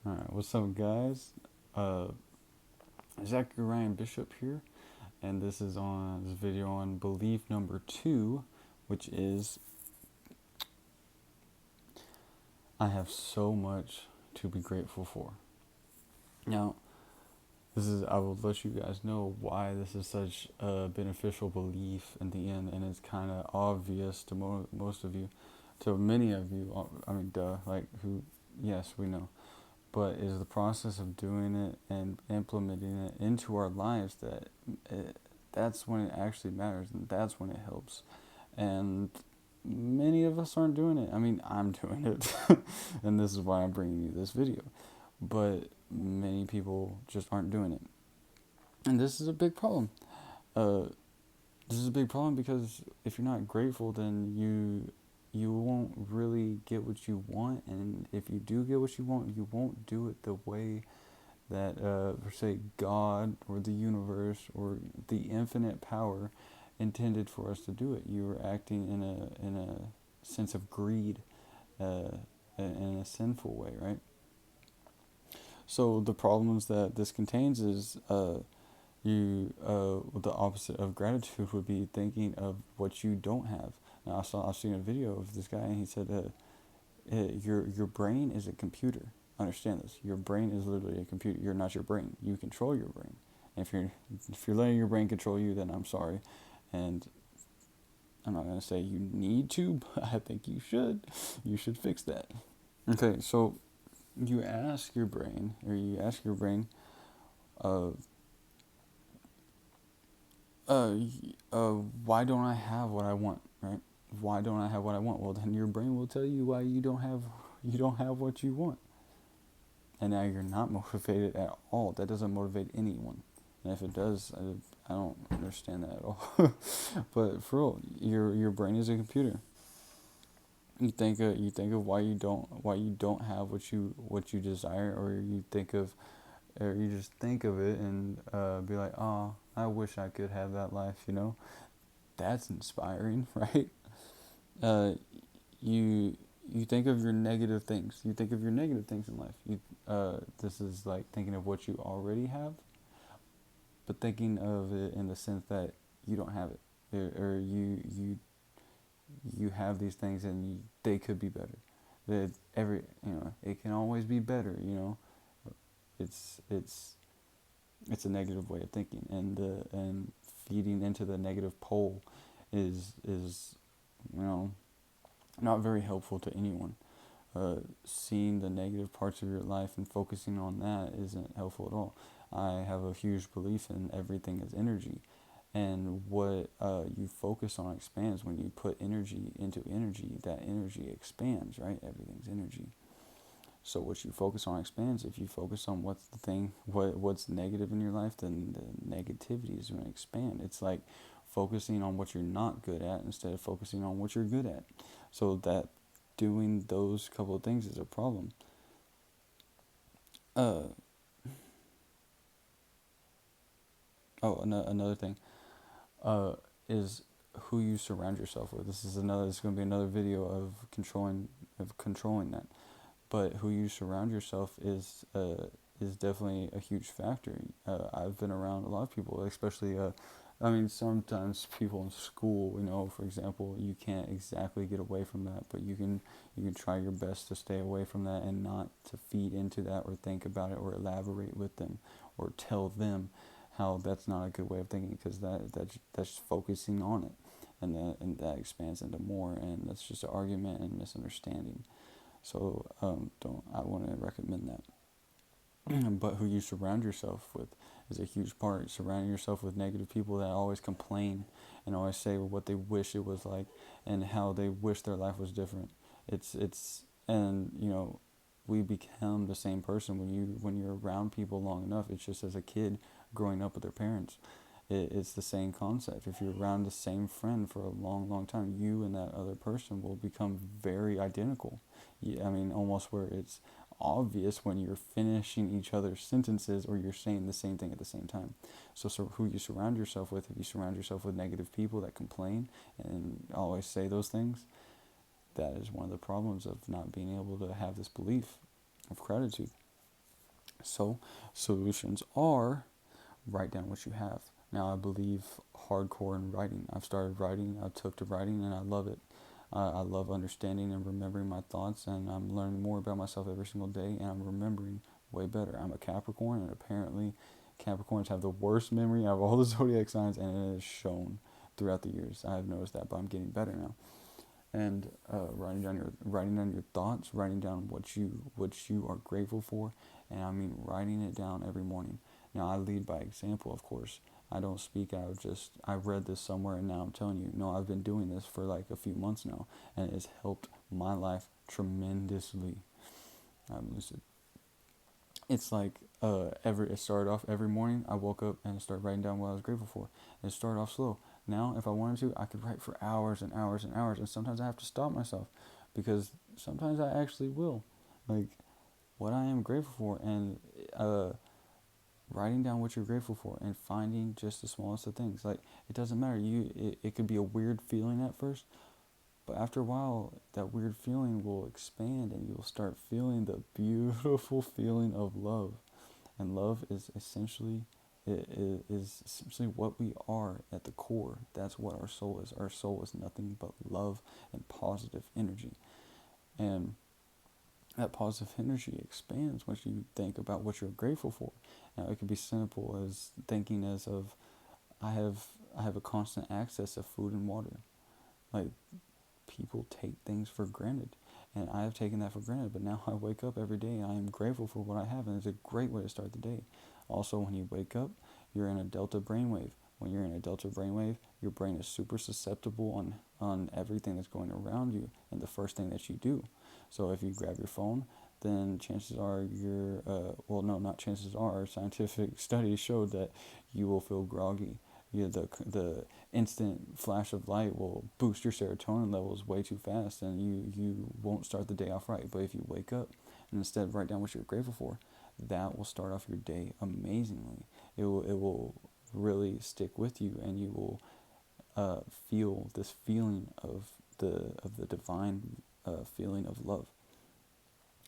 Alright, what's up, guys? Uh, Zachary Ryan Bishop here, and this is on this video on belief number 2, which is I have so much to be grateful for. Now, I will let you guys know why this is such a beneficial belief in the end, and it's kind of obvious to most of you, to many of you. I mean, duh, like who? Yes, we know. But is the process of doing it and implementing it into our lives that's when it actually matters, and that's when it helps. And many of us aren't doing it. I mean, I'm doing it, and this is why I'm bringing you this video. But many people just aren't doing it, and this is a big problem. Uh, this is a big problem because if you're not grateful, then you won't really get what you want, and if you do get what you won't do it the way that, per se, God or the universe or the infinite power intended for us to do it. You are acting in a sense of greed, uh, in a sinful way, right? So the problems that this contains is the opposite of gratitude would be thinking of what you don't have. Now I've seen a video of this guy, and he said your brain is a computer. Understand this. Your brain is literally a computer. You're not your brain. You control your brain. And if you're letting your brain control you, then I'm sorry. And I'm not gonna say you need to, but I think you should. You should fix that. Okay, so you ask your brain, uh, uh, why don't I have what I want, right? Why don't I have what I want? Well, then your brain will tell you why you don't have what you want. And now you're not motivated at all. That doesn't motivate anyone. And if it does, I don't understand that at all. But for real, your brain is a computer. You think of why you don't have what you desire, or you just think of it and be like, oh, I wish I could have that life. That's inspiring, right? Uh, you you think of your negative things. You think of your negative things in life. This is like thinking of what you already have, but thinking of it in the sense that you don't have it, or you have these things and they could be better. That it can always be better. It's it's a negative way of thinking, and feeding into the negative pole is you know not very helpful to anyone. Seeing the negative parts of your life and focusing on that isn't helpful at all. I have a huge belief in everything is energy, and what you focus on expands. When you put energy into energy, that energy expands, right? Everything's energy. So what you focus on expands. If you focus on what's negative in your life, then the negativity is going to expand. It's like focusing on what you're not good at instead of focusing on what you're good at. So that doing those couple of things is a problem. Uh, another thing uh, is who you surround yourself with. This is going to be another video of controlling that. But who you surround yourself is definitely a huge factor. I've been around a lot of people, especially. I mean, sometimes people in school, for example, you can't exactly get away from that, but you can try your best to stay away from that and not to feed into that or think about it or elaborate with them or tell them how that's not a good way of thinking, because that's focusing on it, and that expands into more, and that's just an argument and misunderstanding. So don't I wouldn't recommend that. But who you surround yourself with is a huge part. Surrounding yourself with negative people that always complain and always say what they wish it was like and how they wish their life was different. It's and we become the same person when you're around people long enough. It's just as a kid growing up with their parents. It's the same concept. If you're around the same friend for a long, long time, you and that other person will become very identical. Yeah, I mean, almost where it's obvious when you're finishing each other's sentences or you're saying the same thing at the same time. So who you surround yourself with, if you surround yourself with negative people that complain and always say those things, that is one of the problems of not being able to have this belief of gratitude. So solutions are write down what you have. Now I believe hardcore in writing. I've started writing. I took to writing and I love it. I love understanding and remembering my thoughts, and I'm learning more about myself every single day, and I'm remembering way better. I'm a Capricorn, and apparently Capricorns have the worst memory out of all the zodiac signs, and it has shown throughout the years. I have noticed that, but I'm getting better now. And writing down your thoughts, writing down what you are grateful for, and I mean writing it down every morning. Now I lead by example, of course. I don't speak out of just I read this somewhere and now I'm telling you. No, I've been doing this for like a few months now, and it has helped my life tremendously. I'm lucid. It's like it started off every morning. I woke up and started writing down what I was grateful for. It started off slow. Now, if I wanted to, I could write for hours and hours and hours. And sometimes I have to stop myself because sometimes I actually will, like what I am grateful for, and uh, writing down what you're grateful for and finding just the smallest of things. Like it doesn't matter. It could be a weird feeling at first, but after a while, that weird feeling will expand and you'll start feeling the beautiful feeling of love. And love is essentially is essentially what we are at the core. That's what our soul is. Our soul is nothing but love and positive energy. And that positive energy expands once you think about what you're grateful for. Now it could be simple as thinking as of I have I have a constant access of food and water. Like people take things for granted. And I have taken that for granted, but now I wake up every day and I am grateful for what I have, and it's a great way to start the day. Also, when you wake up, you're in a delta brainwave. When you're in a delta brainwave, your brain is super susceptible on everything that's going around you and the first thing that you do. So if you grab your phone, then chances are well, no, not chances are, scientific studies showed that you will feel groggy. The instant flash of light will boost your serotonin levels way too fast, and you won't start the day off right. But if you wake up and instead write down what you're grateful for, that will start off your day amazingly. It will really stick with you, and you will feel this feeling of the divine feeling of love.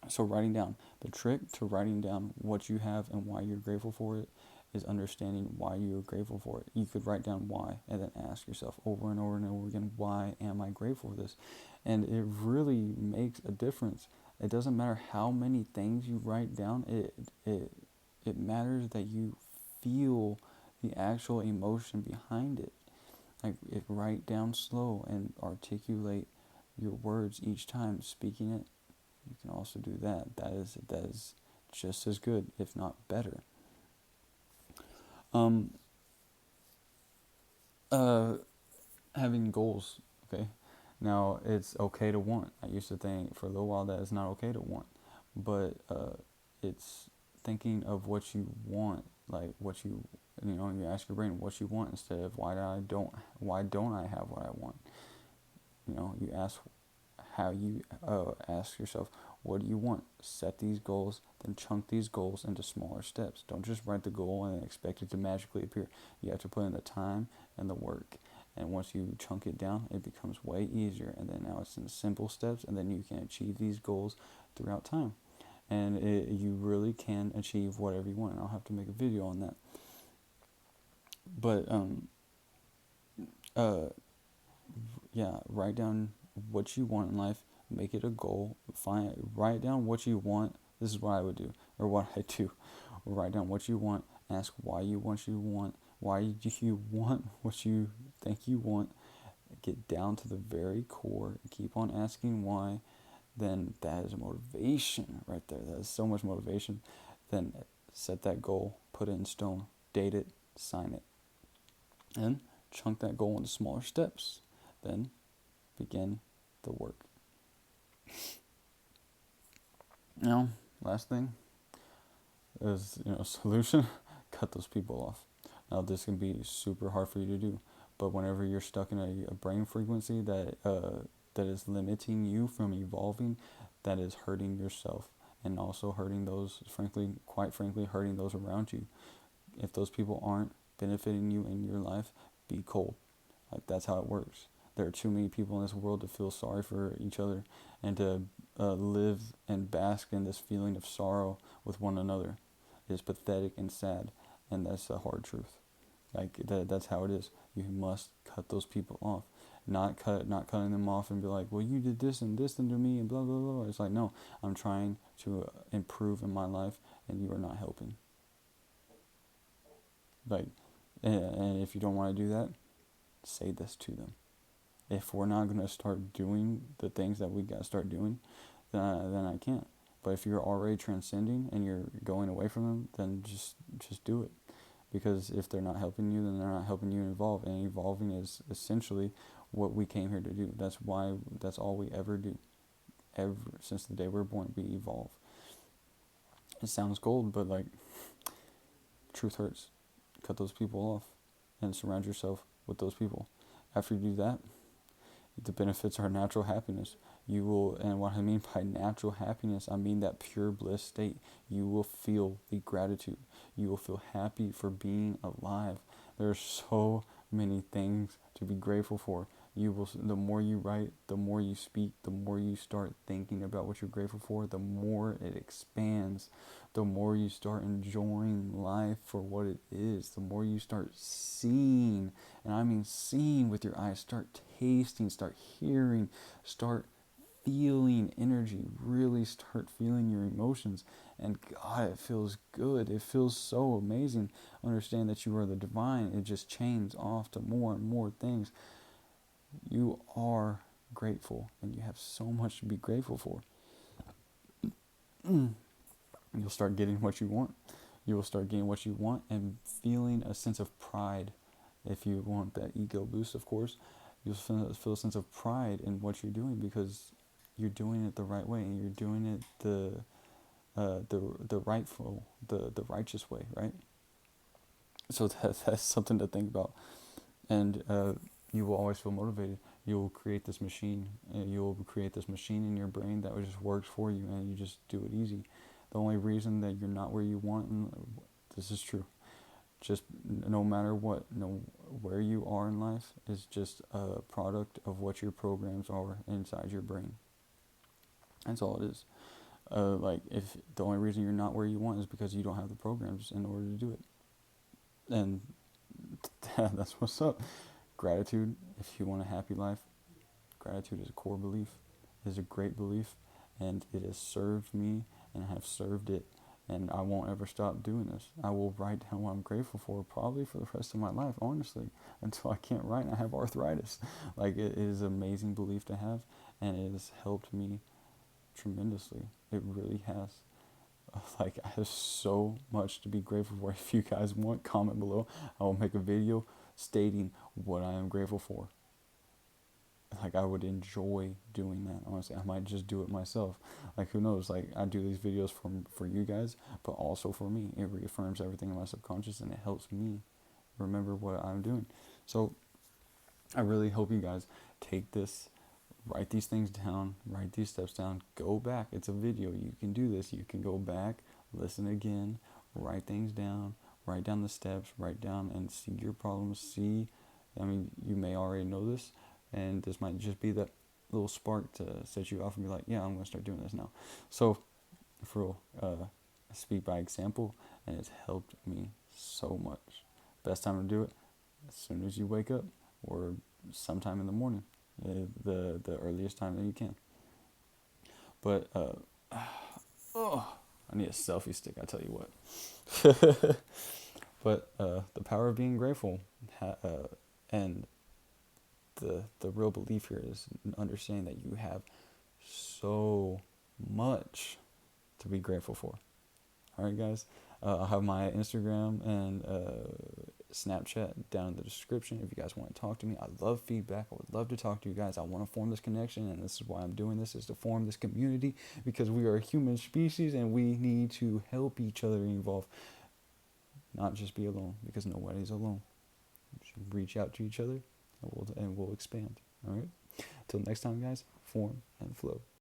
So writing down, the trick to writing down what you have and why you're grateful for it is understanding why you're grateful for it. You could write down why and then ask yourself over and over and over again, why am I grateful for this? And it really makes a difference. It doesn't matter how many things you write down, it matters that you feel the actual emotion behind it. Like write down slow and articulate your words each time speaking it. You can also do that. That is just as good, if not better. Um, uh, Having goals. Okay, now it's okay to want. I used to think for a little while that it's not okay to want, but it's thinking of what you want, like what you ask your brain what you want instead of why don't I have what I want. You ask how you ask yourself, what do you want? Set these goals, then chunk these goals into smaller steps. Don't just write the goal and expect it to magically appear. You have to put in the time and the work. And once you chunk it down, it becomes way easier. And then now it's in simple steps, and then you can achieve these goals throughout time. And you really can achieve whatever you want. And I'll have to make a video on that. But uh, yeah, write down what you want in life, make it a goal, write down what you want. This is what I would do, or what I do. Write down what you want, ask why you want, why do you want what you think you want, get down to the very core, keep on asking why, then that is motivation right there. That is so much motivation. Then set that goal, put it in stone, date it, sign it, and chunk that goal into smaller steps. Then begin the work. Now, last thing is, solution, cut those people off. Now, this can be super hard for you to do, but whenever you're stuck in a brain frequency that is limiting you from evolving, that is hurting yourself and also hurting those, quite frankly, hurting those around you. If those people aren't benefiting you in your life, be cold. Like that's how it works. There are too many people in this world to feel sorry for each other and to live and bask in this feeling of sorrow with one another. is pathetic and sad, and that's the hard truth. Like that's how it is. You must cut those people off. Not cutting them off and be like, well, you did this and this to me and blah blah blah. It's like, no, I'm trying to improve in my life, and you are not helping. Like, and if you don't want to do that, say this to them. If we're not gonna start doing the things that we gotta start doing, then I can't. But if you're already transcending and you're going away from them, then just do it. Because if they're not helping you, then they're not helping you evolve. And evolving is essentially what we came here to do. That's all we ever do. Ever since the day we're born, we evolve. It sounds cold, but like, truth hurts. Cut those people off and surround yourself with those people. After you do that, the benefits are natural happiness. You will, and what I mean by natural happiness, I mean that pure bliss state. You will feel the gratitude. You will feel happy for being alive. There are so many things to be grateful for. You will, the more you write, the more you speak, the more you start thinking about what you're grateful for, the more it expands. The more you start enjoying life for what it is, the more you start seeing, and I mean seeing with your eyes, start tasting, start hearing, start feeling energy, really start feeling your emotions. And God, it feels good. It feels so amazing. Understand that you are the divine. It just chains off to more and more things. You are grateful, and you have so much to be grateful for. You'll start getting what you want. You will start getting what you want and feeling a sense of pride. If you want that ego boost, of course, you'll feel a sense of pride in what you're doing because you're doing it the right way and you're doing it the rightful, the righteous way, right? So that's something to think about. And you will always feel motivated. You will create this machine. You will create this machine in your brain that just works for you, and you just do it easy. The only reason that you're not where you want, and this is true, just no matter what, where you are in life is just a product of what your programs are inside your brain. That's all it is. Like, if the only reason you're not where you want is because you don't have the programs in order to do it. And that's what's up. Gratitude, if you want a happy life, gratitude is a core belief. It is a great belief, and it has served me, and I have served it, and I won't ever stop doing this. I will write down what I'm grateful for probably for the rest of my life, honestly, until I can't write and I have arthritis. Like, it is an amazing belief to have, and it has helped me tremendously. It really has. Like, I have so much to be grateful for. If you guys want, comment below. I will make a video stating what I am grateful for. Like, I would enjoy doing that, honestly. I might just do it myself. Like, who knows? Like, I do these videos for you guys, but also for me. It reaffirms everything in my subconscious, and it helps me remember what I'm doing. So I really hope you guys take this, write these things down, write these steps down, go back. It's a video. You can do this. You can go back, listen again, write things down, write down the steps, write down and see your problems. See, I mean, you may already know this, and this might just be that little spark to set you off and be like, yeah, I'm going to start doing this now. So, for real, speak by example, and it's helped me so much. Best time to do it, as soon as you wake up, or sometime in the morning, the earliest time that you can. But I need a selfie stick, I tell you what. But the power of being grateful, and the real belief here is understanding that you have so much to be grateful for. All right, guys. I'll have my Instagram and Snapchat down in the description if you guys want to talk to me. I love feedback. I would love to talk to you guys. I want to form this connection, and this is why I'm doing this, is to form this community, because we are a human species and we need to help each other evolve, not just be alone, because nobody's alone. We should reach out to each other, and we'll expand. All right. Till next time, guys. Form and flow.